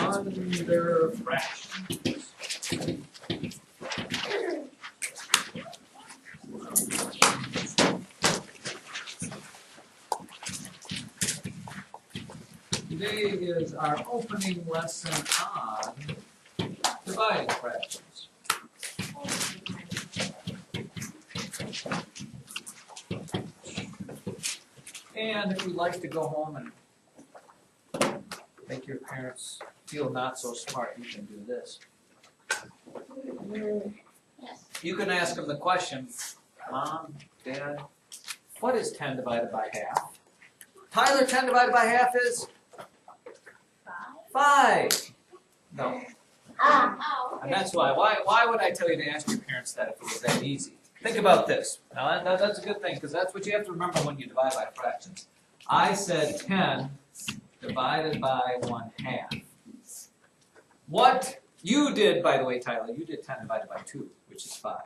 Under fractions. Today is our opening lesson on dividing fractions. And if you'd like to go home and make your parents feel not so smart, you can do this. You can ask them the question, Mom, Dad, what is 10 divided by half? Tyler, 10 divided by half is? 5. No. And that's why. Why would I tell you to ask your parents that if it was that easy? Think about this. Now that's a good thing, because that's what you have to remember when you divide by fractions. I said 10 divided by 1/2. What you did, by the way, Tyler, you did 10 divided by 2, which is 5.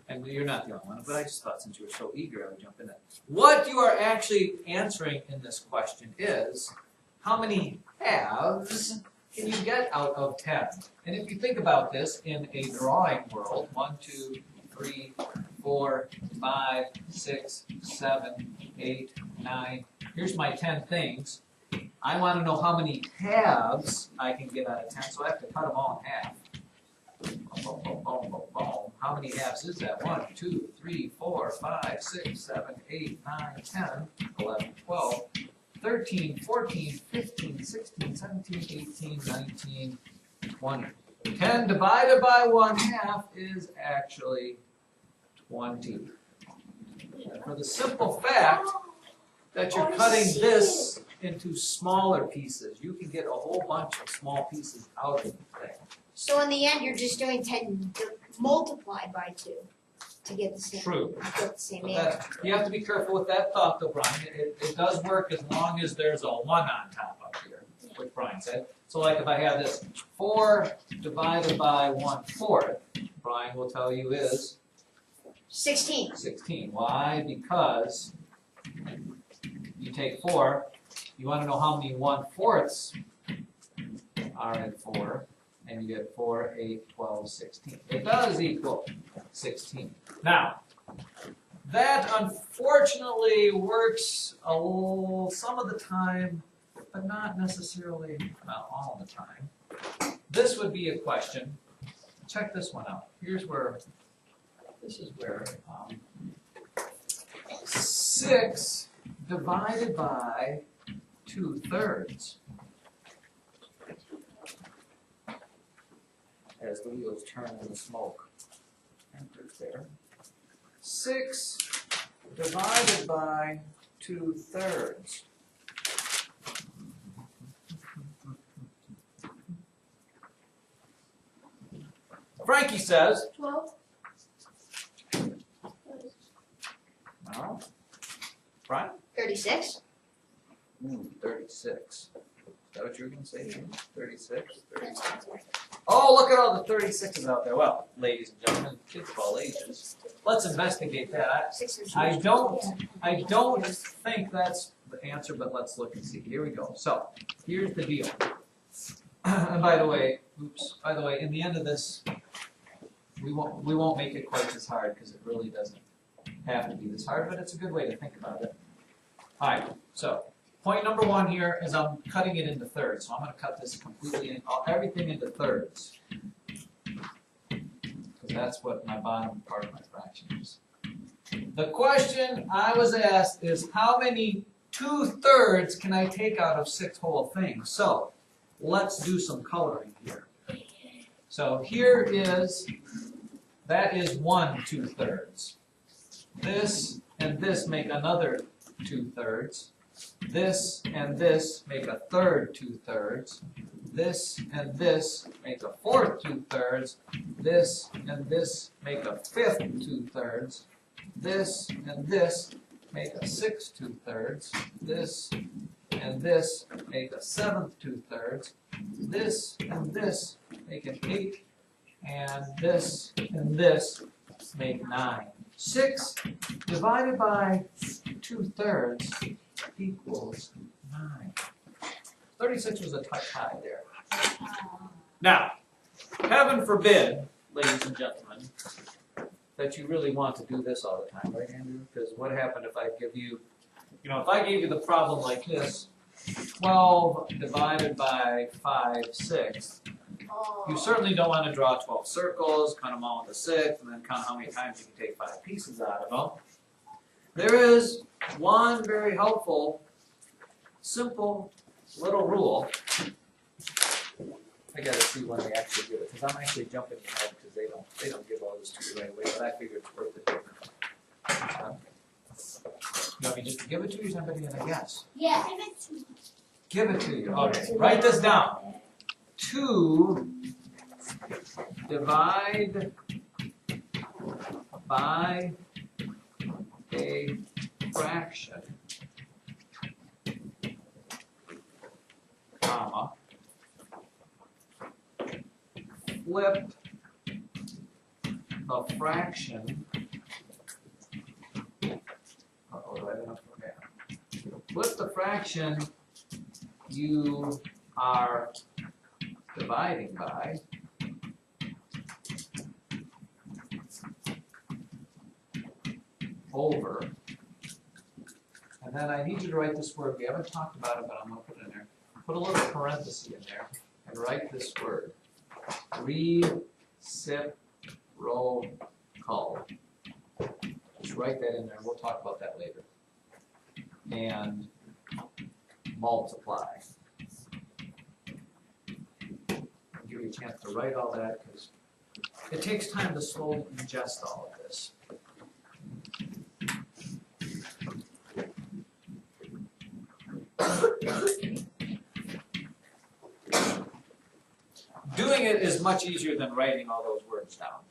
And you're not the only one, but I just thought since you were so eager, I would jump in there. What you are actually answering in this question is, how many halves can you get out of 10? And if you think about this in a drawing world, 1, 2, 3, 4, 5, 6, 7, 8, 9. Here's my 10 things. I want to know how many halves I can get out of 10, so I have to cut them all in half. Boom, boom, boom, boom, boom. How many halves is that? 1, 2, 3, 4, 5, 6, 7, 8, 9, 10, 11, 12, 13, 14, 15, 16, 17, 18, 19, 20. 10 divided by 1/2 is actually 20. For the simple fact that you're cutting this into smaller pieces, you can get a whole bunch of small pieces out of the thing. So in the end, you're just doing 10 multiplied by 2 to get the same. True. Get the same But answer. you have to be careful with that thought, though, Brian. It does work as long as there's a 1 on top up here, which Brian said. So like if I have this 4 divided by 1/4, Brian will tell you is 16. 16. Why? Because you take 4, you want to know how many 1/4 are in 4, and you get 4, 8, 12, 16. It does equal 16. Now, that unfortunately works some of the time, but not necessarily, not all the time. This would be a question. Check this one out. Here's where, this is where 6 divided by 2/3. As the wheels turn in the smoke. Enters there. 6 divided by 2/3. Frankie says, 12. no. Brian? 36. 36. Is that what you were going to say? 36? That sounds right. Oh, look at all the 36s out there. Well, ladies and gentlemen, kids of all ages. Let's investigate that. 6 and 2. I don't think that's the answer, but let's look and see. Here we go. So, here's the deal. And by the way, in the end of this, we won't make it quite as hard because it really doesn't have to be this hard, but it's a good way to think about it. All right, so point number 1 here is I'm cutting it into thirds. So I'm going to cut this completely, everything into thirds. Because that's what my bottom part of my fraction is. The question I was asked is how many 2/3 can I take out of 6 whole things? So let's do some coloring here. So here is, that is 1 2/3. This and this make another 2/3. This and this make a third 2/3. This and this make a fourth 2/3. This and this make a fifth 2/3. This and this make a sixth 2/3. This and this make a seventh 2/3. This and this make an 8. And this make 9. 6 divided by 2/3 equals 9. 36 was a touch high there. Now, heaven forbid, ladies and gentlemen, that you really want to do this all the time, right, Andrew? Because what happened if I give you, if I gave you the problem like this, 12 divided by 5/6, you certainly don't want to draw 12 circles, count them all into 6, and then count how many times you can take 5 pieces out of them. There is one very helpful, simple little rule. I gotta see when they actually give it, because I'm actually jumping ahead because they don't give all this to you right away, but I figure it's worth it. You want me just to give it to you, or is anybody gonna guess? Yeah. Give it to you. Okay, write this down. 2 divide by a fraction, comma, flip the fraction. Flip the fraction you are dividing by over, and then I need you to write this word. We haven't talked about it, but I'm going to put it in there. Put a little parenthesis in there and write this word. Reciprocal. Just write that in there. We'll talk about that later. And multiply. I'll give you a chance to write all that because it takes time to slowly ingest all of this. Doing it is much easier than writing all those words down.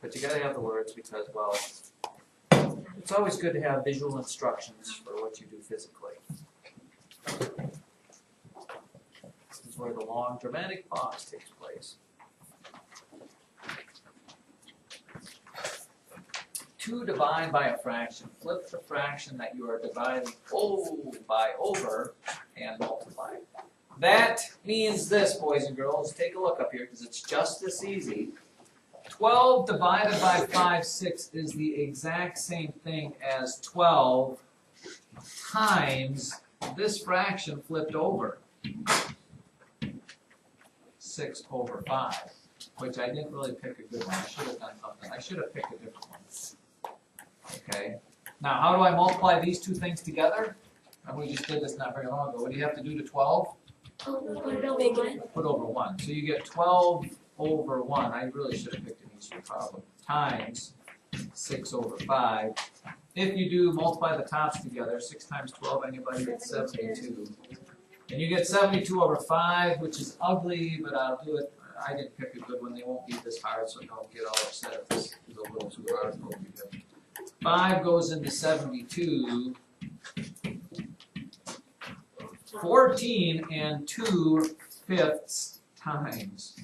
But you gotta have the words because, well, it's always good to have visual instructions for what you do physically. This is where the long dramatic pause takes place. 2 divide by a fraction. Flip the fraction that you are dividing by over and multiply. That means this, boys and girls. Take a look up here because it's just this easy. 12 divided by 5/6 is the exact same thing as 12 times this fraction flipped over. 6 over 5, which I didn't really pick a good one. I should have done something. I should have picked a different one. Okay. Now, how do I multiply these two things together? And we just did this not very long ago. What do you have to do to 12? Put over 1. So you get 12 over 1. I really should have picked an easier problem. Times 6 over 5. If you do multiply the tops together, 6 times 12, anybody gets 72. And you get 72 over 5, which is ugly, but I'll do it. I didn't pick a good one. They won't be this hard, so don't get all upset if this is a little too hard. 5 goes into 72. 14 and 2/5 times.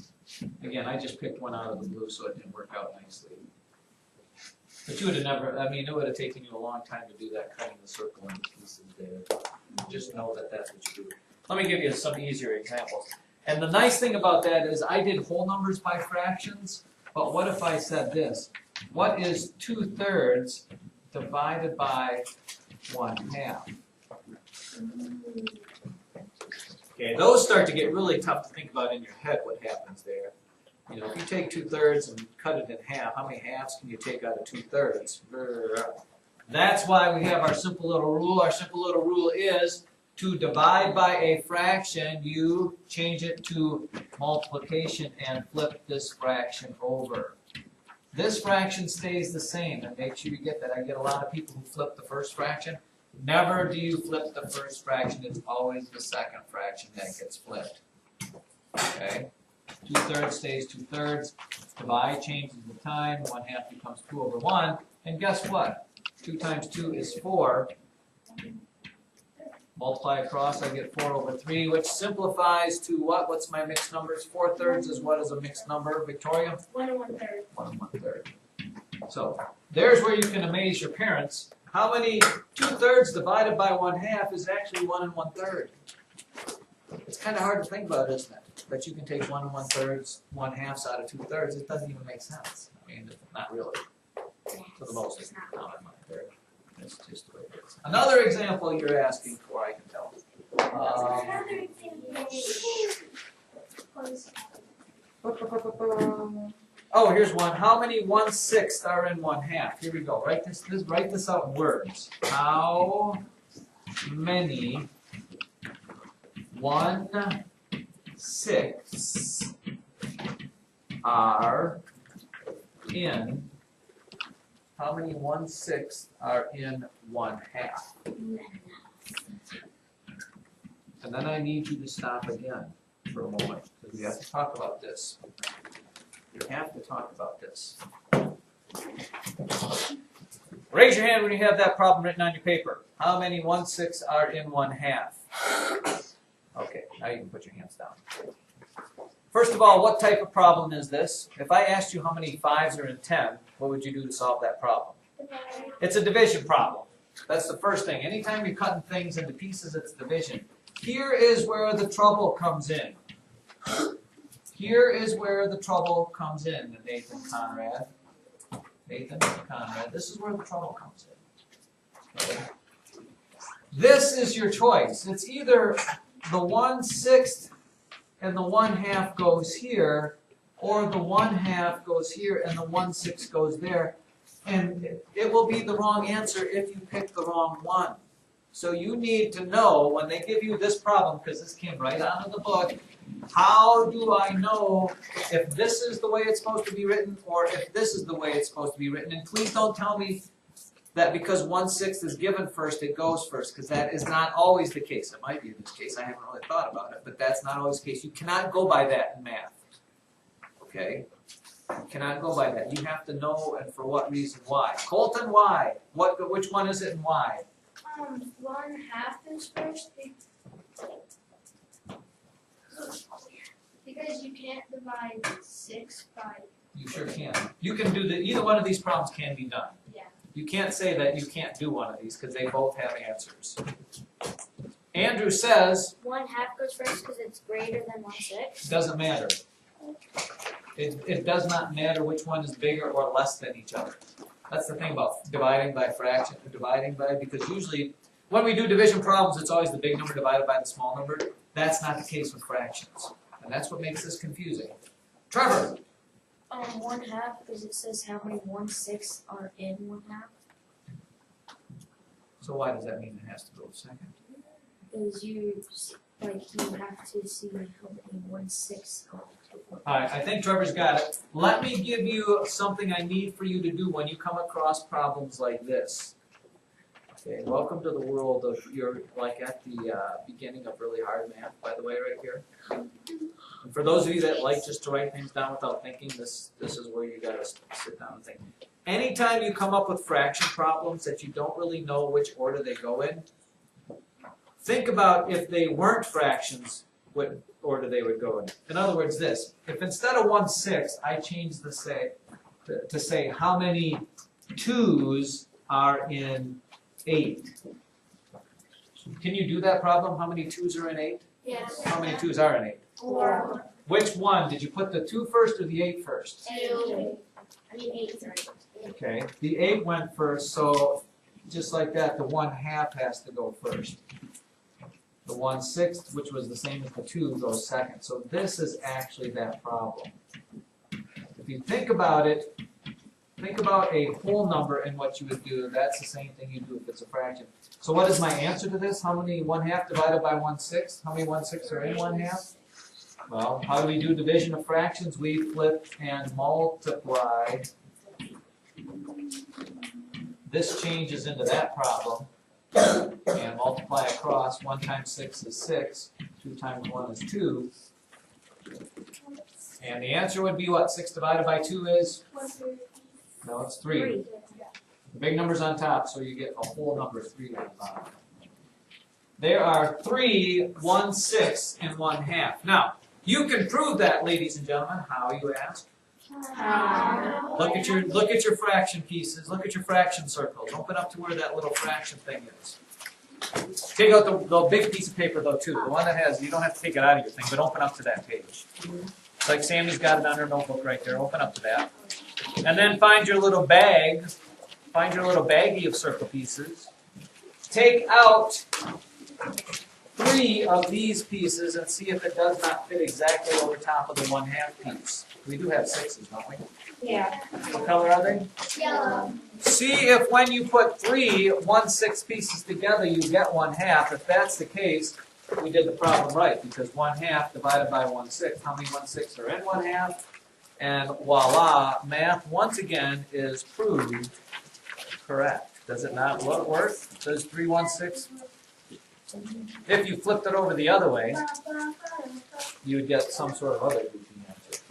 Again, I just picked one out of the blue, so it didn't work out nicely. But you would have never, it would have taken you a long time to do that, cutting the circle into pieces there. Just know that that's what you do. Let me give you some easier examples. And the nice thing about that is I did whole numbers by fractions, but what if I said this? What is 2/3 divided by 1/2? Okay, those start to get really tough to think about in your head what happens there. You know, if you take 2/3 and cut it in half, how many halves can you take out of 2/3? That's why we have our simple little rule. Our simple little rule is to divide by a fraction, you change it to multiplication and flip this fraction over. This fraction stays the same, and make sure you get that. I get a lot of people who flip the first fraction. Never do you flip the first fraction. It's always the second fraction that gets flipped. Okay? 2/3 stays 2/3. Divide changes the time. 1/2 becomes 2 over 1. And guess what? 2 times 2 is 4. Multiply across, I get 4 over 3, which simplifies to what? What's my mixed numbers? 4/3 is what is a mixed number, Victoria? 1 1/3. 1 1/3. So there's where you can amaze your parents. How many 2/3 divided by 1/2 is actually 1 1/3? It's kind of hard to think about, isn't it? But you can take 1 1/3, 1/2 out of 2/3. It doesn't even make sense. I mean, not really. For the most common mind. That's just the way it is. Another example you're asking for, I can tell. Oh, here's one. How many 1/6 are in 1/2? Here we go. Write this out in words. How many 1/6 are in? How many 1/6 are in 1/2? And then I need you to stop again for a moment, because we have to talk about this. We have to talk about this. Raise your hand when you have that problem written on your paper. How many 1/6 are in 1/2? Okay, now you can put your hands down. First of all, what type of problem is this? If I asked you how many 5s are in 10, what would you do to solve that problem? It's a division problem. That's the first thing. Anytime you're cutting things into pieces, it's division. Here is where the trouble comes in. Here is where the trouble comes in, Nathan Conrad. Nathan Conrad. This is where the trouble comes in. Okay. This is your choice. It's either the 1/6 and the 1/2 goes here, or the 1/2 goes here and the 1/6 goes there. And it will be the wrong answer if you pick the wrong one. So you need to know when they give you this problem, because this came right out of the book, how do I know if this is the way it's supposed to be written or if this is the way it's supposed to be written? And please don't tell me that because 1/6 is given first, it goes first, because that is not always the case. It might be in this case. I haven't really thought about it, but that's not always the case. You cannot go by that in math. Okay? You cannot go by that. You have to know, and for what reason, why. Colton, why? Which one is it and why? 1/2 is first because you can't divide 6 by. You sure can. You can do either one of these problems can be done. Yeah. You can't say that you can't do one of these because they both have answers. Andrew says 1/2 goes first because it's greater than 1/6. it doesn't matter. It does not matter which one is bigger or less than each other. That's the thing about dividing by fraction, because usually when we do division problems, it's always the big number divided by the small number. That's not the case with fractions. And that's what makes this confusing. Trevor. 1/2 because it says how many 1/6 are in 1/2. So why does that mean it has to go second? Because you have to see how many 1/6 are. Alright, I think Trevor's got it. Let me give you something I need for you to do when you come across problems like this. Okay, welcome to the world of, you're like at the beginning of really hard math, by the way, right here. And for those of you that like just to write things down without thinking, this is where you gotta sit down and think. Anytime you come up with fraction problems that you don't really know which order they go in, think about if they weren't fractions, what order they would go in. In other words, this. If instead of 1/6, I change the to say how many 2s are in 8. Can you do that problem? How many 2s are in 8? Yes. How many 2s are in 8? 4. Which one? Did you put the 2 first or the 8 first? 2. I mean 8, sorry. Okay, the 8 went first, so just like that, the 1/2 has to go first. The 1/6, which was the same as the 2, goes second. So this is actually that problem. If you think about it, think about a whole number and what you would do. That's the same thing you do if it's a fraction. So what is my answer to this? How many 1/2 divided by 1/6? How many 1/6 are in 1/2? Well, how do we do division of fractions? We flip and multiply. This changes into that problem. And multiply across. 1 times 6 is 6. 2 times 1 is 2. And the answer would be what? 6 divided by 2 is? No, it's 3. The big number's on top, so you get a whole number 3 on the bottom. There are 3 1/6 and 1/2. Now, you can prove that, ladies and gentlemen. How, you ask? Look at your fraction pieces. Look at your fraction circles. Open up to where that little fraction thing is. Take out the big piece of paper though too, the one that has, you don't have to take it out of your thing, but open up to that page. It's like Sammy's got it on her notebook right there, open up to that. And then find your little bag, find your little baggie of circle pieces. Take out 3 of these pieces and see if it does not fit exactly over top of the 1/2 piece. We do have 6s, don't we? Yeah. What color are they? Yellow. See if when you put 3 1/6 pieces together, you get 1/2. If that's the case, we did the problem right, because 1/2 divided by 1/6. How many 1/6 are in 1/2? And voila, math once again is proved correct. Does it not work? Does 3 1/6? If you flipped it over the other way, you would get some sort of other goofy answer.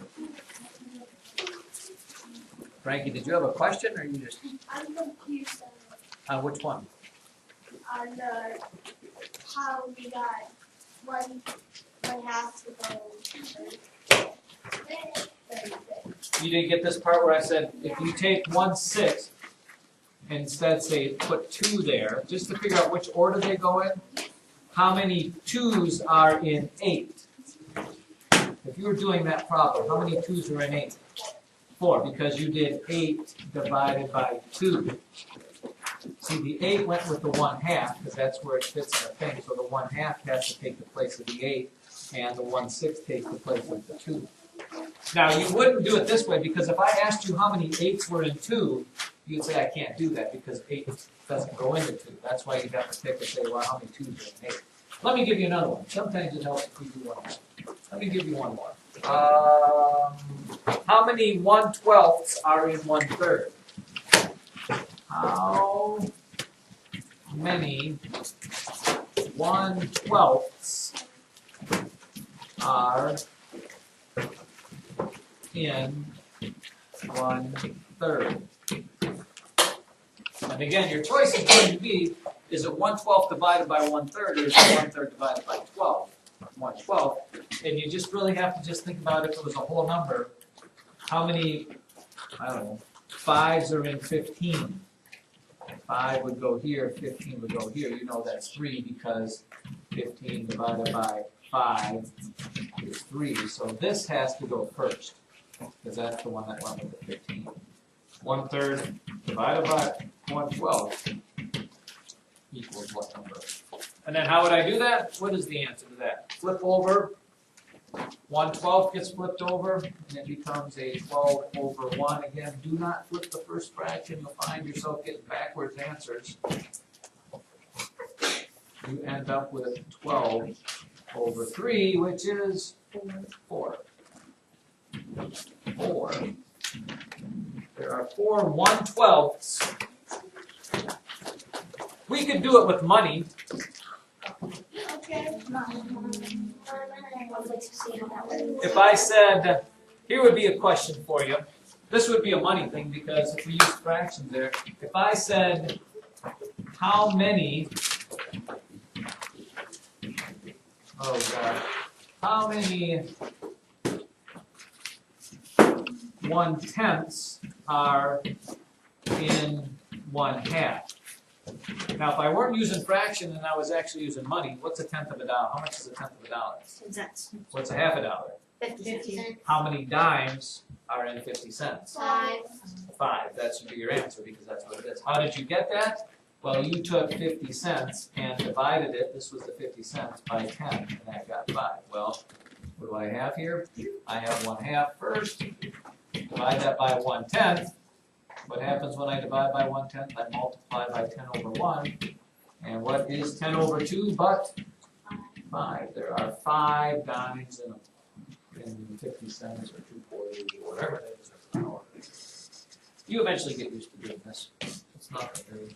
Frankie, did you have a question, or you just I'm confused on which one? on how we got 1/2 to go. You didn't get this part where I said if you take 1/6 and instead say put 2 there, just to figure out which order they go in. How many 2s are in 8? If you were doing that problem, how many 2s are in 8? 4, because you did 8 divided by 2. See, the 8 went with the 1/2, because that's where it fits in the thing, so the 1/2 has to take the place of the 8, and the 1/6 takes the place of the 2. Now, you wouldn't do it this way, because if I asked you how many 8s were in 2, you'd say I can't do that, because 8 doesn't go into 2. That's why you'd have to pick and say, well, how many 2s are in 8? Let me give you another one. Sometimes it helps if we do one more. Let me give you one more. How many 1/12ths are in 1/3? How many 1/12ths are in 1/3? And again, your choice is going to be, is it 1/12 divided by 1/3, or is it 1/3 divided by 12? 1/12. And you just really have to just think about if it was a whole number, how many, I don't know, 5s are in 15? 5 would go here, 15 would go here. You know that's 3 because 15 divided by 5 is 3. So this has to go first, because that's the one that went with the 15. 1/3 divided by 1/12 equals what number? And then how would I do that? What is the answer to that? Flip over. 1/12 gets flipped over, and it becomes a 12 over 1. Again, do not flip the first fraction. You'll find yourself getting backwards answers. You end up with 12 over 3, which is 4. 4. There are 4 1/12ths. We could do it with money. Okay. I would like to see how that works. If I said, here would be a question for you. This would be a money thing because if we use fractions there. If I said, how many, oh God, how many 1/10ths are in 1/2? Now, if I weren't using fraction and I was actually using money, what's a tenth of a dollar? How much is a tenth of a dollar? Cents. What's a half a dollar? 50 cents. How many dimes are in 50 cents? 5. 5. That should be your answer because that's what it is. How did you get that? Well, you took 50 cents and divided it, this was the 50 cents, by 10, and that got 5. Well, what do I have here? I have 1/2 first. Divide that by 1/10. What happens when I divide by 1/10? I multiply by 10 over 1. And what is 10 over 2 but 5? There are 5 dimes in 50 cents or 2 quarters or whatever it is. You eventually get used to doing this. It's not very